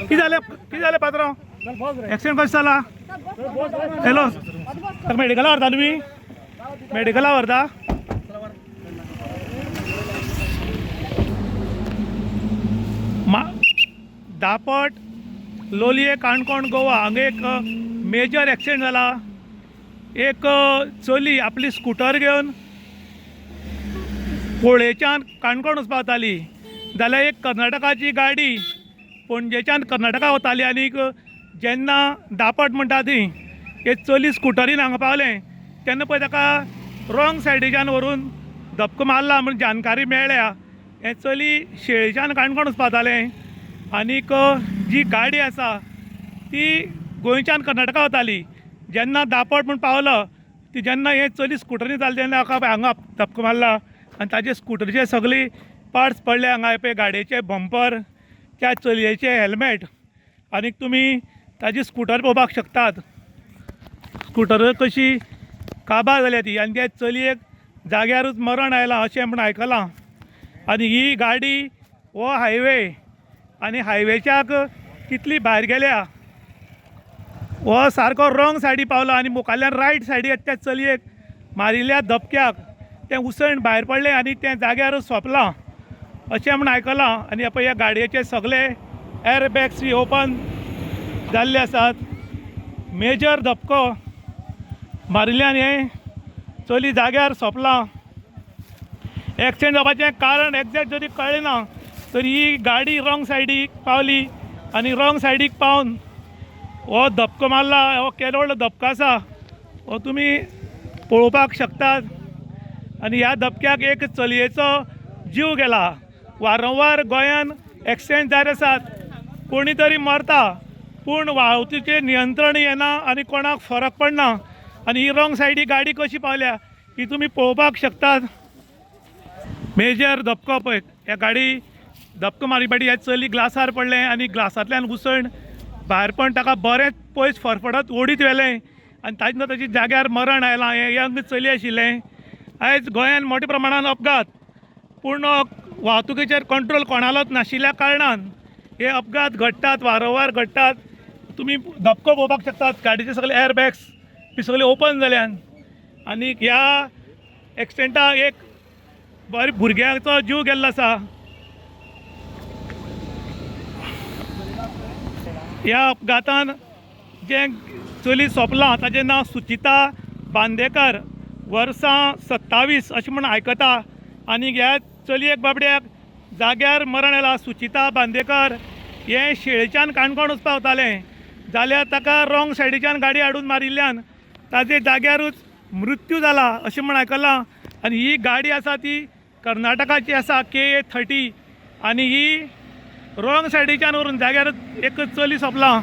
किती झाले पात्रांव एक्सिडेंट कशें जाला हॅलो मेडिकला व्हरता तुमी मेडिकला व्हरता दापट लोलये काणकोण गोवा हांगा एक मेजर एक्सिडेंट जाला। एक चली आपली स्कूटर घेवन पोळेच्यान काणकोण वचपाताली जाल्यार एक कर्नाटकाची गाडी पणजेच्यान कर्नाटका वताली आनीक जेन्ना दापट म्हणटा ती एक चली स्कुटरीन हांगा पावलें तेन्ना पळय ताका रॉंग सायडीच्यान व्हरून धपको मारला म्हण जानकारी मेळ्ळ्या। हें चली शेळीच्यान काणकोण वचपातालें आनीक जी गाडी आसा ती गोंयच्यान कर्नाटका वताली। जेन्ना दापट म्हूण पावलो ती जेन्ना हे चली स्कुटरीन जाली तेन्ना हांगा धपको मारला आनी ताजे स्कुटरीचे सगळी पार्ट्स पडले। हांगा पळय गाडयेचे बंपर त्या चलयेचे हेल्मेट आनीक तुमी ताजी स्कुटर पळोवपाक शकतात। स्कुटर कशी काबार जाल्या ती आनी त्या चलयेक जाग्यारूच मरण आयलां अशें म्हण आयकलां। आनी ही गाडी हो हायवे आनी हायवेच्याक कितली भायर गेल्या हो सारको रॉंग सायडी पावलो आनी मुखाल्ल्यान रायट सायडीक त्या चलयेक मारिल्ल्या धपक्याक तें उसळण भायर पडलें आनी तें जाग्यारूच सोंपलां अशें म्हण आयकलां। आनी पळय ह्या गाडयेचे सगळे एर बॅग्स ओपन जाल्ले आसात। मेजर धपको मारिल्ल्यान हें चली जाग्यार सोंपलां। एक्सिडेंट जावपाचें कारण एक्झॅक्ट जरी कळ्ळें ना तरी ही गाडी रॉंग सायडीक पावली आनी रॉंग सायडीक पावन हो धपको मारला। हो केदो व्हडलो धपको आसा हो तुमी पळोवपाक शकतात। आनी ह्या धपक्याक एक चलयेचो जीव गेला। वारंवार गोंयान एक्सिडेंट जायत आसात कोणी तरी मरता पूण वाहतुकीचेर नियंत्रण येना आनी कोणाक फरक पडना आनी ही रॉंग सायडीक गाडी कशी पावल्या ही तुमी पळोवपाक शकतात। मेजर धपको पळय ह्या गाडी धपको मारी पाटी ह्या चली ग्लासार पडलें आनी ग्लासांतल्यान उसण भायर पण ताका बरेंच पयस फरफडत ओडीत व्हेलें आनी ताजे ताची जाग्यार मरण आयलां। हें यंग चली आशिल्लें। आयज गोंयान मोठ्या प्रमाणान अपघात पूण वाहतुकीचेर कंट्रोल कोणालोच नाशिल्ल्या कारणान हे अपघात घडटात वारंवार घडटात। तुमी धपको पळोवपाक शकतात गाडयेचे सगळे एर बॅग्स बी सगळे ओपन जाल्यान आनी ह्या एक्सिडेंटाक एक बरें भुरग्याचो जीव गेल्लो आसा। ह्या अपघातान जे चली सोंपलां ताचें नांव सुचिता बांदेकर वर्सां 27 अशें म्हण आयकता आनी ह्या चलयेक बाबड्याक जाग्यार मरण आयलां। सुचिता बांदेकर हें शेळीच्यान काणकोण वचपाक वतालें जाल्यार ताका रॉंग सायडीच्यान गाडी हाडून मारिल्ल्यान ताजे जाग्यारूच मृत्यू जाला अशें म्हण आयकलां। आनी ही गाडी आसा ती कर्नाटकाची आसा KA 30 आनी ही रॉंग सायडीच्यान व्हरून जाग्यारूच एक चली सोंपलां।